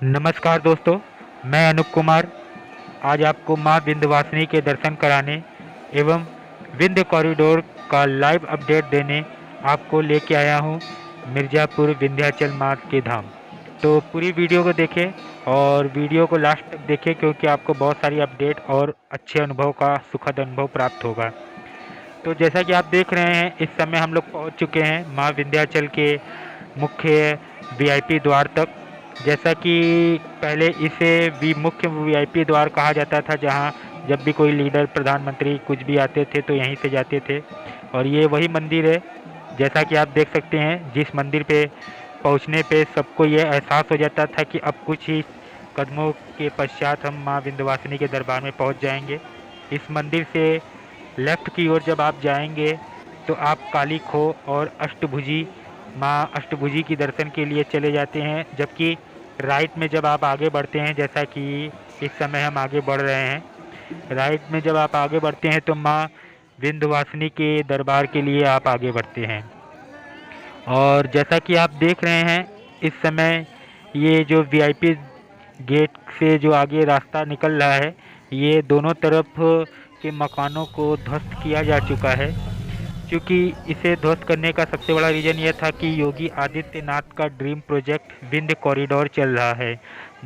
नमस्कार दोस्तों, मैं अनूप कुमार आज आपको माँ विंध्यवासिनी के दर्शन कराने एवं विंध्य कॉरिडोर का लाइव अपडेट देने आपको लेके आया हूँ मिर्ज़ापुर विंध्याचल माँ के धाम। तो पूरी वीडियो को देखें और वीडियो को लास्ट तक देखें क्योंकि आपको बहुत सारी अपडेट और अच्छे अनुभव का सुखद अनुभव प्राप्त होगा। तो जैसा कि आप देख रहे हैं इस समय हम लोग पहुँच चुके हैं माँ विंध्याचल के मुख्य वीआईपी द्वार तक। जैसा कि पहले इसे मुख्य वीआईपी द्वार कहा जाता था, जहां जब भी कोई लीडर प्रधानमंत्री कुछ भी आते थे तो यहीं से जाते थे। और ये वही मंदिर है, जैसा कि आप देख सकते हैं, जिस मंदिर पे पहुंचने पे सबको ये एहसास हो जाता था कि अब कुछ ही कदमों के पश्चात हम माँ विंध्यवासिनी के दरबार में पहुंच जाएंगे। इस मंदिर से लेफ्ट की ओर जब आप जाएंगे तो आप काली खो और अष्टभुजी माँ अष्टभुजी की दर्शन के लिए चले जाते हैं, जबकि राइट में जब आप आगे बढ़ते हैं, जैसा कि इस समय हम आगे बढ़ रहे हैं, राइट में जब आप आगे बढ़ते हैं तो माँ विंध्यवासिनी के दरबार के लिए आप आगे बढ़ते हैं। और जैसा कि आप देख रहे हैं इस समय ये जो वीआईपी गेट से जो आगे रास्ता निकल रहा है, ये दोनों तरफ के मकानों को ध्वस्त किया जा चुका है, क्योंकि इसे ध्वस्त करने का सबसे बड़ा रीज़न यह था कि योगी आदित्यनाथ का ड्रीम प्रोजेक्ट विंध्य कॉरिडोर चल रहा है,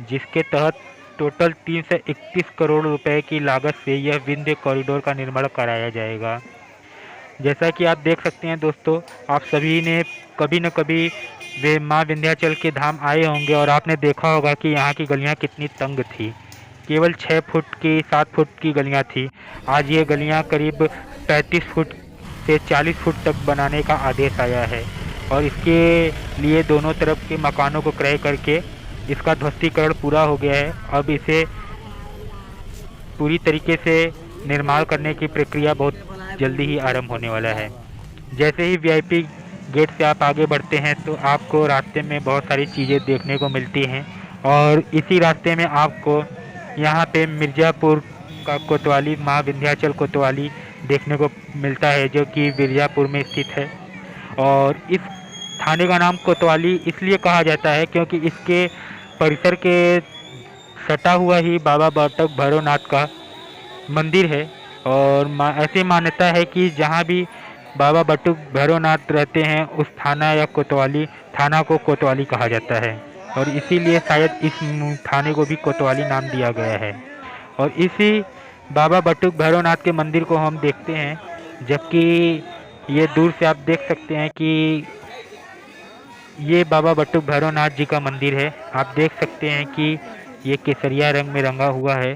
जिसके तहत टोटल 331 करोड़ रुपए की लागत से यह विंध्य कॉरिडोर का निर्माण कराया जाएगा। जैसा कि आप देख सकते हैं दोस्तों, आप सभी ने कभी न कभी वे माँ विंध्याचल के धाम आए होंगे और आपने देखा होगा कि यहाँ की गलियाँ कितनी तंग थी। केवल 6 फुट की 7 फुट की गलियाँ थी। आज ये गलियाँ करीब 35 फुट से 40 फुट तक बनाने का आदेश आया है और इसके लिए दोनों तरफ के मकानों को क्रय करके इसका ध्वस्तीकरण पूरा हो गया है। अब इसे पूरी तरीके से निर्माण करने की प्रक्रिया बहुत जल्दी ही आरंभ होने वाला है। जैसे ही वीआईपी गेट से आप आगे बढ़ते हैं तो आपको रास्ते में बहुत सारी चीज़ें देखने को मिलती हैं और इसी रास्ते में आपको यहाँ पे मिर्ज़ापुर का कोतवाली माँ विंध्याचल कोतवाली देखने को मिलता है, जो कि मिर्ज़ापुर में स्थित है। और इस थाने का नाम कोतवाली इसलिए कहा जाता है क्योंकि इसके परिसर के सटा हुआ ही बाबा बटुक भैरवनाथ का मंदिर है। और ऐसी मान्यता है कि जहाँ भी बाबा बटुक भैरवनाथ रहते हैं उस थाना या कोतवाली थाना को कोतवाली कहा जाता है और इसीलिए शायद इस थाने को भी कोतवाली नाम दिया गया है। और इसी बाबा बटुक भैरवनाथ के मंदिर को हम देखते हैं, जबकि ये दूर से आप देख सकते हैं कि ये बाबा बटुक भैरवनाथ जी का मंदिर है। आप देख सकते हैं कि ये केसरिया रंग में रंगा हुआ है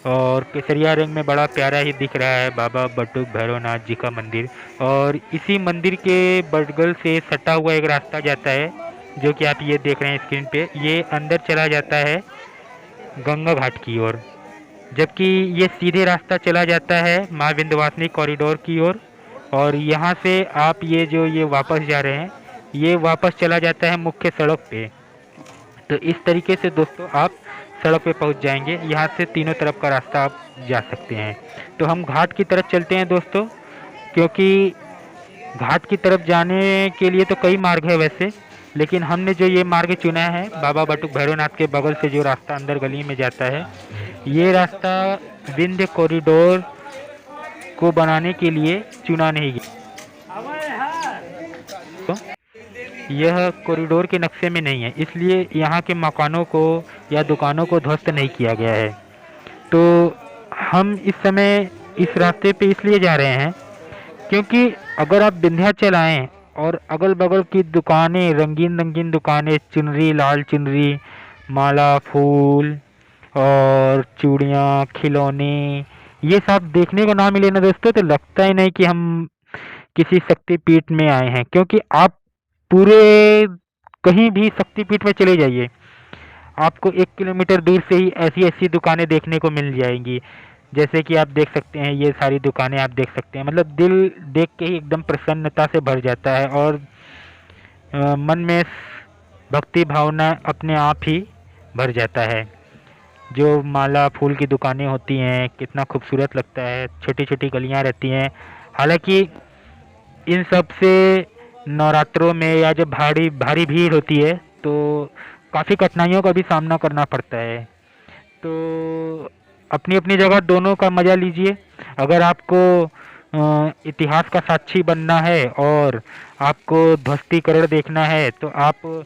और केसरिया रंग में बड़ा प्यारा ही दिख रहा है बाबा बटुक भैरवनाथ जी का मंदिर। और इसी मंदिर के बगल से सटा हुआ एक रास्ता जाता है, जो कि आप ये देख रहे हैं स्क्रीन पे। ये अंदर चला जाता है गंगा घाट की ओर, जबकि ये सीधे रास्ता चला जाता है माँ विंध्यवासिनी कॉरिडोर की ओर। और यहाँ से आप ये वापस जा रहे हैं, ये वापस चला जाता है मुख्य सड़क पे। तो इस तरीके से दोस्तों आप सड़क पे पहुंच जाएंगे। यहाँ से तीनों तरफ का रास्ता आप जा सकते हैं। तो हम घाट की तरफ चलते हैं दोस्तों, क्योंकि घाट की तरफ जाने के लिए तो कई मार्ग है वैसे, लेकिन हमने जो ये मार्ग चुना है बाबा बटुक भैरवनाथ के बगल से जो रास्ता अंदर गली में जाता है, ये रास्ता विंध्य कॉरिडोर को बनाने के लिए चुना नहीं गया। तो यह कॉरिडोर के नक्शे में नहीं है, इसलिए यहाँ के मकानों को या दुकानों को ध्वस्त नहीं किया गया है। तो हम इस समय इस रास्ते पे इसलिए जा रहे हैं क्योंकि अगर आप विंध्याचल आएँ और अगल बगल की दुकानें, रंगीन रंगीन दुकानें, चुनरी, लाल चुनरी, माला, फूल और चूड़ियाँ, खिलौने, ये सब देखने को ना मिले ना दोस्तों, तो लगता ही नहीं कि हम किसी शक्तिपीठ में आए हैं। क्योंकि आप पूरे कहीं भी शक्तिपीठ में चले जाइए, आपको 1 किलोमीटर दूर से ही ऐसी ऐसी दुकानें देखने को मिल जाएंगी। जैसे कि आप देख सकते हैं, ये सारी दुकानें आप देख सकते हैं, मतलब दिल देख के ही एकदम प्रसन्नता से भर जाता है और मन में भक्ति भावना अपने आप ही भर जाता है। जो माला फूल की दुकानें होती हैं, कितना खूबसूरत लगता है, छोटी छोटी गलियां रहती हैं। हालांकि इन सब से नवरात्रों में या जब भारी भारी भीड़ होती है तो काफ़ी कठिनाइयों का भी सामना करना पड़ता है। तो अपनी अपनी जगह दोनों का मज़ा लीजिए। अगर आपको इतिहास का साक्षी बनना है और आपको ध्वस्तीकरण देखना है तो आप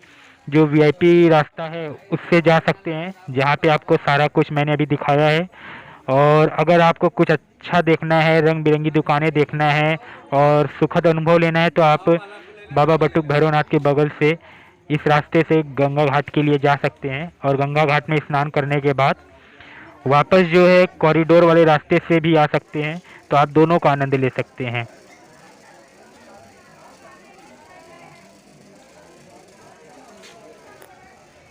जो वीआईपी रास्ता है उससे जा सकते हैं, जहाँ पे आपको सारा कुछ मैंने अभी दिखाया है। और अगर आपको कुछ अच्छा देखना है, रंग बिरंगी दुकानें देखना है और सुखद अनुभव लेना है तो आप बाबा बटुक भैरवनाथ के बगल से इस रास्ते से गंगा घाट के लिए जा सकते हैं। और गंगा घाट में स्नान करने के बाद वापस जो है कॉरिडोर वाले रास्ते से भी आ सकते हैं, तो आप दोनों का आनंद ले सकते हैं।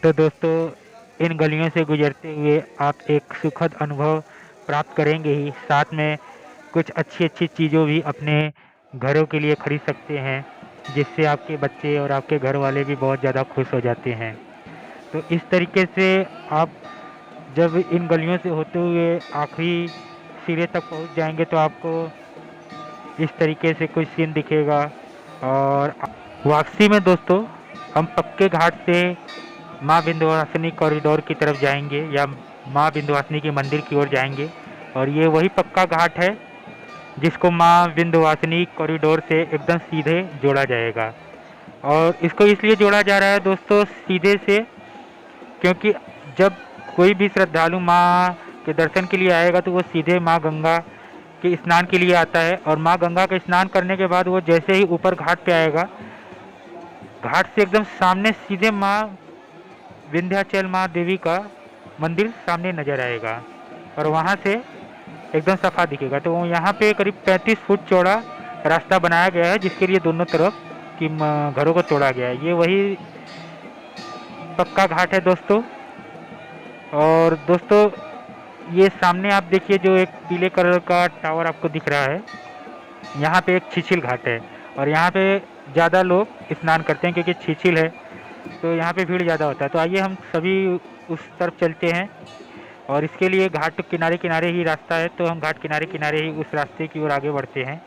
तो दोस्तों, इन गलियों से गुजरते हुए आप एक सुखद अनुभव प्राप्त करेंगे ही, साथ में कुछ अच्छी अच्छी चीज़ों भी अपने घरों के लिए खरीद सकते हैं, जिससे आपके बच्चे और आपके घर वाले भी बहुत ज़्यादा खुश हो जाते हैं। तो इस तरीके से आप जब इन गलियों से होते हुए आखिरी सिरे तक पहुंच जाएंगे तो आपको इस तरीके से कुछ सीन दिखेगा। और वापसी में दोस्तों हम पक्के घाट से माँ विंध्यवासिनी कॉरिडोर की तरफ जाएंगे या माँ विंध्यवासिनी के मंदिर की ओर जाएंगे। और ये वही पक्का घाट है जिसको माँ विंध्यवासिनी कॉरिडोर से एकदम सीधे जोड़ा जाएगा। और इसको इसलिए जोड़ा जा रहा है दोस्तों सीधे से, क्योंकि जब कोई भी श्रद्धालु माँ के दर्शन के लिए आएगा तो वो सीधे माँ गंगा के स्नान के लिए आता है। और माँ गंगा का स्नान करने के बाद वो जैसे ही ऊपर घाट पे आएगा, घाट से एकदम सामने सीधे माँ विंध्याचल माँ देवी का मंदिर सामने नजर आएगा और वहाँ से एकदम सफा दिखेगा। तो यहाँ पे करीब 35 फुट चौड़ा रास्ता बनाया गया है, जिसके लिए दोनों तरफ की घरों को तोड़ा गया है। ये वही पक्का घाट है दोस्तों। और दोस्तों ये सामने आप देखिए जो एक पीले कलर का टावर आपको दिख रहा है, यहाँ पे एक छिछिल घाट है और यहाँ पे ज़्यादा लोग स्नान करते हैं क्योंकि छिछिल है तो यहाँ पे भीड़ ज़्यादा होता है। तो आइए हम सभी उस तरफ चलते हैं और इसके लिए घाट किनारे किनारे ही रास्ता है, तो हम घाट किनारे किनारे ही उस रास्ते की ओर आगे बढ़ते हैं।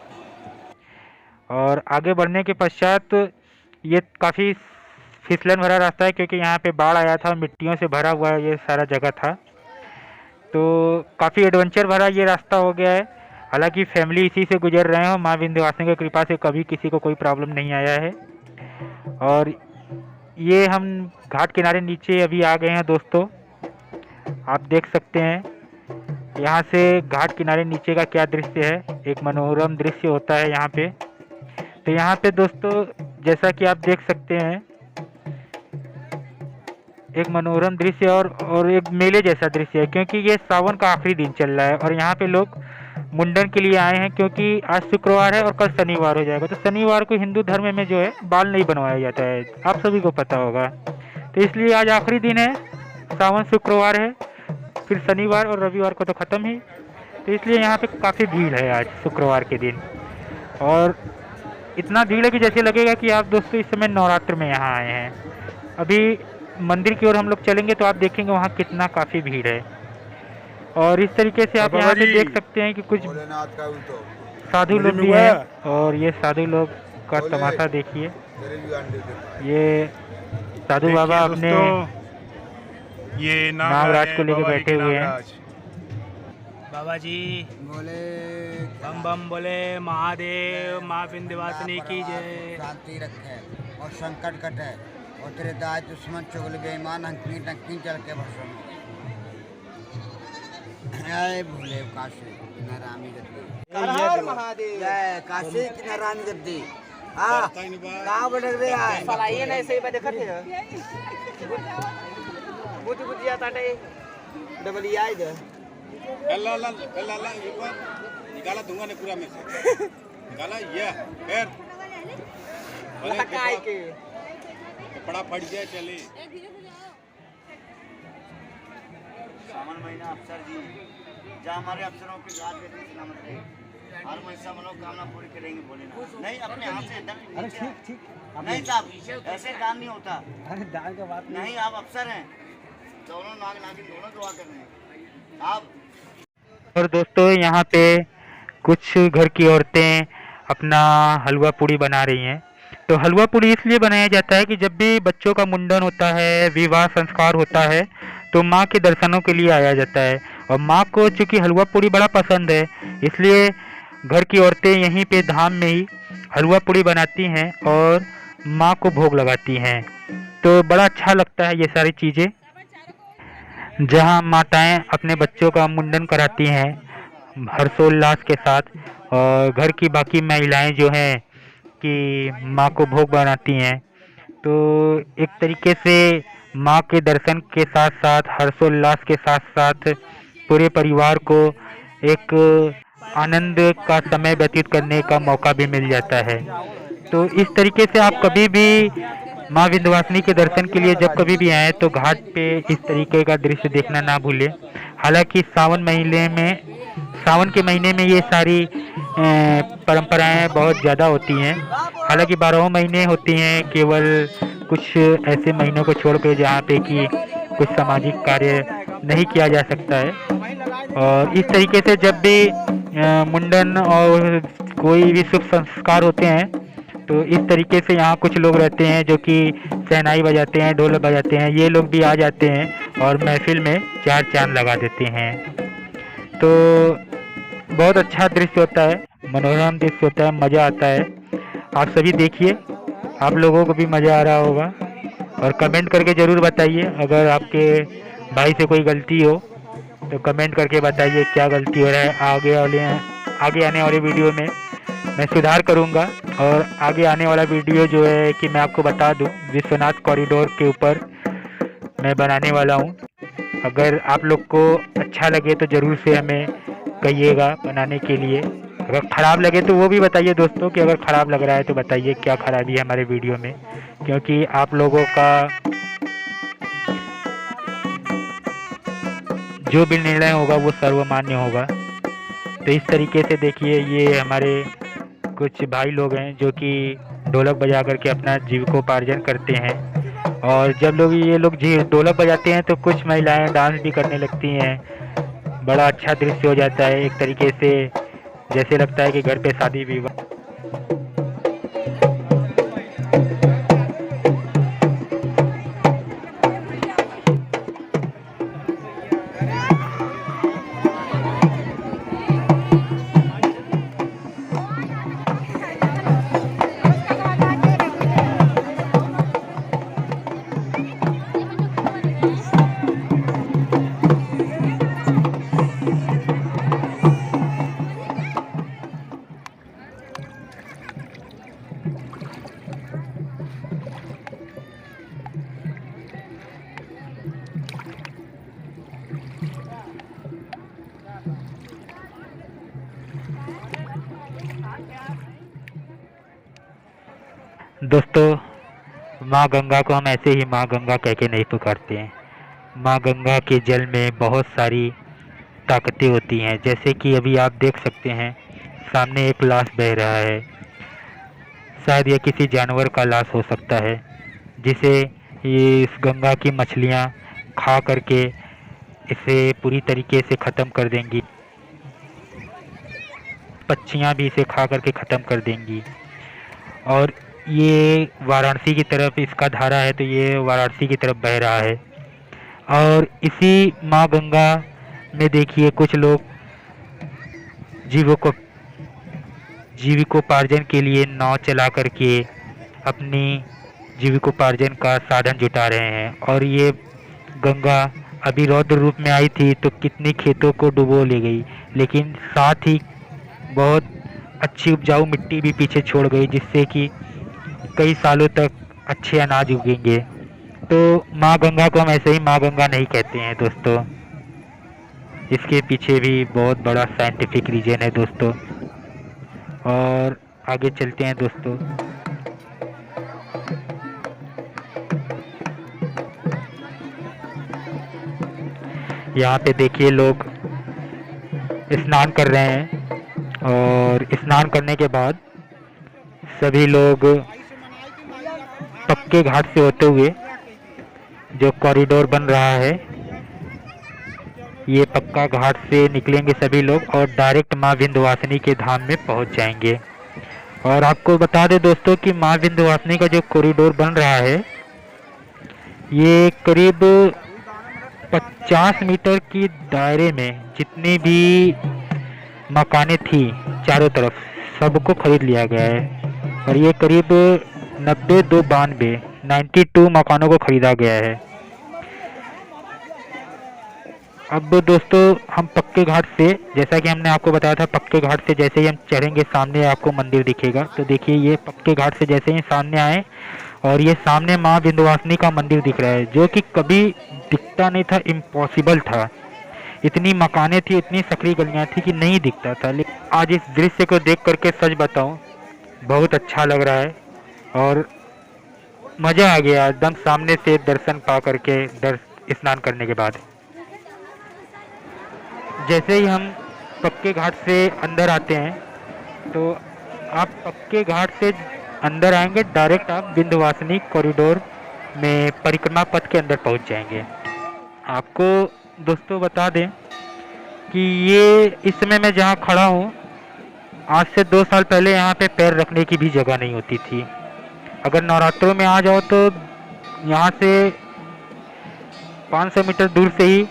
और आगे बढ़ने के पश्चात ये काफ़ी फिसलन भरा रास्ता है क्योंकि यहाँ पे बाढ़ आया था, मिट्टियों से भरा हुआ ये सारा जगह था, तो काफ़ी एडवेंचर भरा ये रास्ता हो गया है। हालांकि फैमिली इसी से गुजर रहे हो, माँ विंध्यवासिनी की कृपा से कभी किसी को कोई प्रॉब्लम नहीं आया है। और ये हम घाट किनारे नीचे अभी आ गए हैं दोस्तों, आप देख सकते हैं यहाँ से घाट किनारे नीचे का क्या दृश्य है, एक मनोरम दृश्य होता है यहाँ पे। तो यहाँ पे दोस्तों जैसा कि आप देख सकते हैं एक मनोरम दृश्य और एक मेले जैसा दृश्य है, क्योंकि ये सावन का आखिरी दिन चल रहा है और यहाँ पे लोग मुंडन के लिए आए हैं, क्योंकि आज शुक्रवार है और कल शनिवार हो जाएगा। तो शनिवार को हिंदू धर्म में जो है बाल नहीं बनवाया जाता है, आप सभी को पता होगा। तो इसलिए आज आखिरी दिन है, सावन शुक्रवार है, फिर शनिवार और रविवार को तो ख़त्म ही। तो इसलिए यहाँ पे काफ़ी भीड़ है आज शुक्रवार के दिन। और इतना भीड़ है कि जैसे लगेगा कि आप दोस्तों इस समय नवरात्र में यहाँ आए हैं। अभी मंदिर की ओर हम लोग चलेंगे तो आप देखेंगे वहाँ कितना काफ़ी भीड़ है। और इस तरीके से आप यहाँ पे देख सकते हैं कि कुछ साधु लोग भी हैं और ये साधु लोग का तमाशा देखिए। ये साधु बाबा अपने ये नागराज को लेके बैठे हुए हैं। बाबा जी बोले बम बम बोले, महादेव माँ विंध्यवासिनी की जय। शांति रखे और संकट कटे और तेरे दाय दुश्मन चुगल बेईमान हंकी टंकी चल के भसम जय भोले काशी नारायणी गद्दी हर हर महादेव जय काशी की नारायणी गद्दी। हां कहां बैठ रे यार साला ये नहीं सही बात देखत है बुद्धि बुद्धि आता है डबल आई दे अल्लाह अल्लाह अल्लाह एक बार निकाला दूंगा ने पूरा में से निकाला ये फिर लकाई के कपड़ा फट जाए चले। सावन महीना अफसर जी जहाँ हमारे अफसरों की रात रहती सलामत रहे, हर हमेशा मनोकामना पूरी करेंगे बोले ना। नहीं अपने हाथ से अरे ठीक ठीक नहीं साहब ऐसे दान नहीं होता। अरे दान का बात नहीं, आप अफसर हैं, दोनों नाग नागिन दोनों दुआ कर रहे हैं आप। और दोस्तों यहाँ पे कुछ घर की औरतें अपना हलवा पूड़ी बना रही हैं, तो हलवा पूड़ी इसलिए बनाया जाता है कि जब भी बच्चों का मुंडन होता है, विवाह संस्कार होता है, तो माँ के दर्शनों के लिए आया जाता है। और माँ को चूँकि हलवा पूड़ी बड़ा पसंद है, इसलिए घर की औरतें यहीं पे धाम में ही हलवा पूड़ी बनाती हैं और माँ को भोग लगाती हैं। तो बड़ा अच्छा लगता है ये सारी चीज़ें, जहाँ माताएं अपने बच्चों का मुंडन कराती हैं हर्षोल्लास के साथ, और घर की बाकी महिलाएं जो हैं कि माँ को भोग बनाती हैं। तो एक तरीके से माँ के दर्शन के साथ साथ हर्षोल्लास के साथ साथ पूरे परिवार को एक आनंद का समय व्यतीत करने का मौका भी मिल जाता है। तो इस तरीके से आप कभी भी माँ विंध्यवासिनी के दर्शन के लिए जब कभी भी आएँ तो घाट पे इस तरीके का दृश्य देखना ना भूलें। हालांकि सावन के महीने में ये सारी परंपराएं बहुत ज़्यादा होती हैं। हालांकि 12 महीने होती हैं, केवल कुछ ऐसे महीनों को छोड़ के जहाँ पे कि कुछ सामाजिक कार्य नहीं किया जा सकता है। और इस तरीके से जब भी मुंडन और कोई भी शुभ संस्कार होते हैं तो इस तरीके से यहाँ कुछ लोग रहते हैं जो कि शहनाई बजाते हैं, ढोल बजाते हैं। ये लोग भी आ जाते हैं और महफिल में चार चांद लगा देते हैं। तो बहुत अच्छा दृश्य होता है, मनोरम दृश्य होता है, मज़ा आता है। आप सभी देखिए, आप लोगों को भी मज़ा आ रहा होगा। और कमेंट करके ज़रूर बताइए, अगर आपके भाई से कोई गलती हो तो कमेंट करके बताइए क्या गलती हो रहा है। आगे आने वाले वीडियो में मैं सुधार करूंगा। और आगे आने वाला वीडियो जो है कि मैं आपको बता दूं, विश्वनाथ कॉरिडोर के ऊपर मैं बनाने वाला हूं। अगर आप लोग को अच्छा लगे तो ज़रूर से हमें कहिएगा बनाने के लिए। अगर ख़राब लगे तो वो भी बताइए दोस्तों, कि अगर ख़राब लग रहा है तो बताइए क्या ख़राबी है हमारे वीडियो में, क्योंकि आप लोगों का जो भी निर्णय होगा वो सर्वमान्य होगा। तो इस तरीके से देखिए, ये हमारे कुछ भाई लोग हैं जो कि ढोलक बजा करके अपना जीविकोपार्जन करते हैं। और जब ये लोग ढोलक बजाते हैं तो कुछ महिलाएं डांस भी करने लगती हैं। बड़ा अच्छा दृश्य हो जाता है, एक तरीके से जैसे लगता है कि घर पे शादी विवाह। दोस्तों, माँ गंगा को हम ऐसे ही माँ गंगा कह के नहीं पुकारते हैं। माँ गंगा के जल में बहुत सारी ताकतें होती हैं। जैसे कि अभी आप देख सकते हैं, सामने एक लाश बह रहा है। शायद यह किसी जानवर का लाश हो सकता है, जिसे ये इस गंगा की मछलियाँ खा करके इसे पूरी तरीके से ख़त्म कर देंगी। पक्षियाँ भी इसे खा करके ख़त्म कर देंगी। और ये वाराणसी की तरफ इसका धारा है, तो ये वाराणसी की तरफ बह रहा है। और इसी माँ गंगा में देखिए कुछ लोग जीविकोपार्जन के लिए नाव चला करके अपनी जीविकोपार्जन का साधन जुटा रहे हैं। और ये गंगा अभी रौद्र रूप में आई थी तो कितनी खेतों को डुबो ले गई, लेकिन साथ ही बहुत अच्छी उपजाऊ मिट्टी भी पीछे छोड़ गई, जिससे कि कई सालों तक अच्छे अनाज उगेंगे। तो माँ गंगा को हम ऐसे ही माँ गंगा नहीं कहते हैं दोस्तों, इसके पीछे भी बहुत बड़ा साइंटिफिक रीजन है दोस्तों। और आगे चलते हैं दोस्तों। यहाँ पे देखिए लोग स्नान कर रहे हैं, और स्नान करने के बाद सभी लोग पक्के घाट से होते हुए जो कॉरिडोर बन रहा है, ये पक्का घाट से निकलेंगे सभी लोग और डायरेक्ट माँ विंध्यवासिनी के धाम में पहुंच जाएंगे। और आपको बता दें दोस्तों कि माँ विंध्यवासिनी का जो कॉरिडोर बन रहा है ये करीब 50 मीटर की दायरे में जितनी भी मकानें थी चारों तरफ सबको खरीद लिया गया है और ये करीब 92 मकानों को खरीदा गया है। अब दोस्तों हम पक्के घाट से, जैसा कि हमने आपको बताया था, पक्के घाट से जैसे ही हम चढ़ेंगे सामने आपको मंदिर दिखेगा। तो देखिए ये पक्के घाट से जैसे ही सामने आए और ये सामने माँ विंध्यवासिनी का मंदिर दिख रहा है, जो कि कभी दिखता नहीं था, इम्पॉसिबल था। इतनी मकानें थी, इतनी सकरी गलियां थी कि नहीं दिखता था। लेकिन आज इस दृश्य को देख करके सच बताऊं बहुत अच्छा लग रहा है और मज़ा आ गया एकदम सामने से दर्शन पा करके स्नान करने के बाद। जैसे ही हम पक्के घाट से अंदर आते हैं तो आप पक्के घाट से अंदर आएंगे, डायरेक्ट आप विंध्यवासिनी कॉरिडोर में परिक्रमा पथ के अंदर पहुंच जाएंगे। आपको दोस्तों बता दें कि ये इस समय मैं जहां खड़ा हूं, आज से 2 साल पहले यहां पे पैर रखने की भी जगह नहीं होती थी। अगर नवरात्रों में आ जाओ तो यहां से 500 मीटर दूर से ही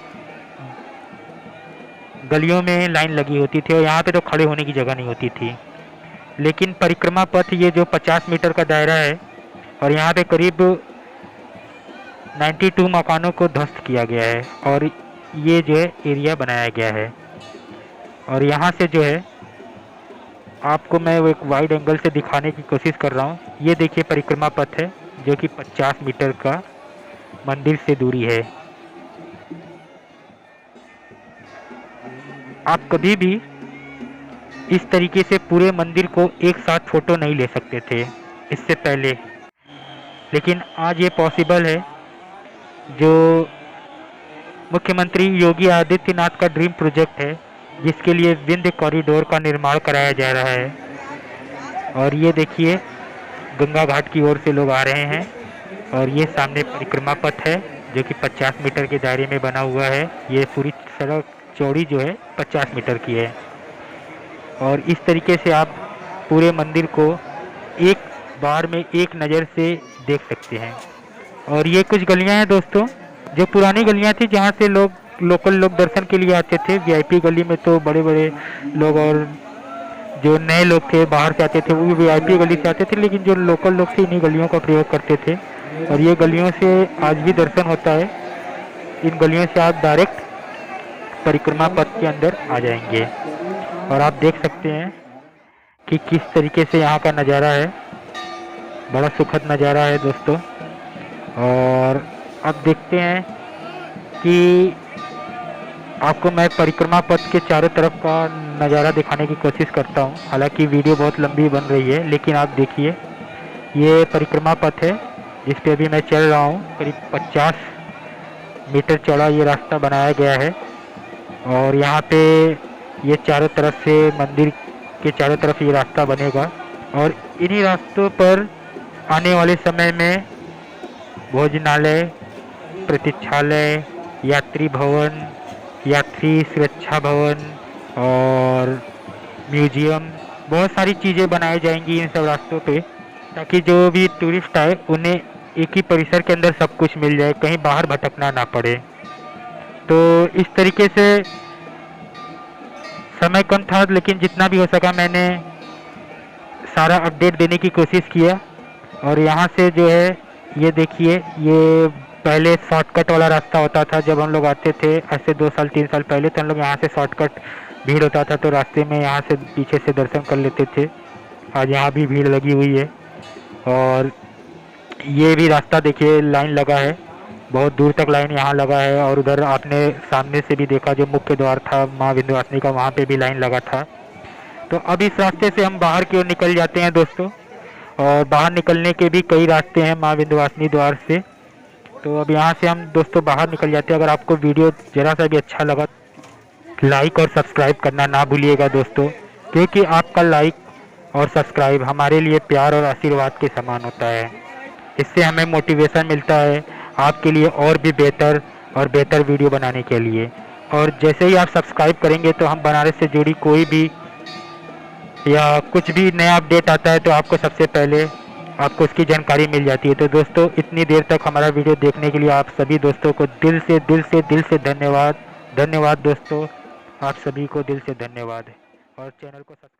गलियों में लाइन लगी होती थी और यहाँ पे तो खड़े होने की जगह नहीं होती थी। लेकिन परिक्रमा पथ ये जो 50 मीटर का दायरा है और यहाँ पे करीब 92 मकानों को ध्वस्त किया गया है और ये जो है एरिया बनाया गया है। और यहाँ से जो है आपको मैं वो एक वाइड एंगल से दिखाने की कोशिश कर रहा हूँ। ये देखिए परिक्रमा पथ है जो कि 50 मीटर का मंदिर से दूरी है। आप कभी भी इस तरीके से पूरे मंदिर को एक साथ फोटो नहीं ले सकते थे इससे पहले, लेकिन आज ये पॉसिबल है। जो मुख्यमंत्री योगी आदित्यनाथ का ड्रीम प्रोजेक्ट है, जिसके लिए विंध्य कॉरिडोर का निर्माण कराया जा रहा है। और ये देखिए गंगा घाट की ओर से लोग आ रहे हैं और ये सामने परिक्रमा पथ है जो कि 50 मीटर के दायरे में बना हुआ है। ये पूरी सड़क चौड़ी जो है 50 मीटर की है और इस तरीके से आप पूरे मंदिर को एक बार में एक नज़र से देख सकते हैं। और ये कुछ गलियां हैं दोस्तों जो पुरानी गलियां थी, जहां से लोकल लोग दर्शन के लिए आते थे। वीआईपी गली में तो बड़े बड़े लोग और जो नए लोग थे बाहर से आते थे वो भी वीआईपी गली से आते थे, लेकिन जो लोकल लोग थे इन्हीं गलियों का प्रयोग करते थे और ये गलियों से आज भी दर्शन होता है। इन गलियों से आप डायरेक्ट परिक्रमा पथ के अंदर आ जाएंगे और आप देख सकते हैं कि किस तरीके से यहाँ का नज़ारा है। बड़ा सुखद नज़ारा है दोस्तों। और अब देखते हैं कि आपको मैं परिक्रमा पथ के चारों तरफ का नज़ारा दिखाने की कोशिश करता हूँ। हालांकि वीडियो बहुत लंबी बन रही है, लेकिन आप देखिए ये परिक्रमा पथ है जिस पे अभी मैं चल रहा हूँ। करीब 50 मीटर चौड़ा ये रास्ता बनाया गया है और यहाँ पे ये चारों तरफ से मंदिर के चारों तरफ ये रास्ता बनेगा और इन्हीं रास्तों पर आने वाले समय में भोजनालय, प्रतीक्षालय, यात्री भवन, यात्री सुरक्षा भवन और म्यूजियम, बहुत सारी चीज़ें बनाई जाएंगी इन सब रास्तों पे, ताकि जो भी टूरिस्ट आए उन्हें एक ही परिसर के अंदर सब कुछ मिल जाए, कहीं बाहर भटकना ना पड़े। तो इस तरीके से समय कम था, लेकिन जितना भी हो सका मैंने सारा अपडेट देने की कोशिश किया। और यहाँ से जो है ये देखिए, ये पहले शॉर्टकट वाला रास्ता होता था जब हम लोग आते थे, ऐसे 2 साल 3 साल पहले, तो हम लोग यहाँ से शॉर्टकट भीड़ होता था तो रास्ते में यहाँ से पीछे से दर्शन कर लेते थे। आज यहाँ भी भीड़ लगी हुई है और ये भी रास्ता देखिए लाइन लगा है, बहुत दूर तक लाइन यहाँ लगा है। और उधर आपने सामने से भी देखा जो मुख्य द्वार था माँ विंध्यवासिनी का, वहाँ पे भी लाइन लगा था। तो अब इस रास्ते से हम बाहर की ओर निकल जाते हैं दोस्तों, और बाहर निकलने के भी कई रास्ते हैं माँ विंध्यवासिनी द्वार से। तो अब यहाँ से हम दोस्तों बाहर निकल जाते हैं। अगर आपको वीडियो ज़रा सा भी अच्छा लगा लाइक और सब्सक्राइब करना ना भूलिएगा दोस्तों, क्योंकि आपका लाइक और सब्सक्राइब हमारे लिए प्यार और आशीर्वाद के समान होता है। इससे हमें मोटिवेशन मिलता है आपके लिए और भी बेहतर और बेहतर वीडियो बनाने के लिए। और जैसे ही आप सब्सक्राइब करेंगे तो हम बनारस से जुड़ी कोई भी या कुछ भी नया अपडेट आता है तो आपको सबसे पहले आपको उसकी जानकारी मिल जाती है। तो दोस्तों इतनी देर तक हमारा वीडियो देखने के लिए आप सभी दोस्तों को दिल से धन्यवाद। धन्यवाद दोस्तों, आप सभी को दिल से धन्यवाद। और चैनल को सब्सक्राइब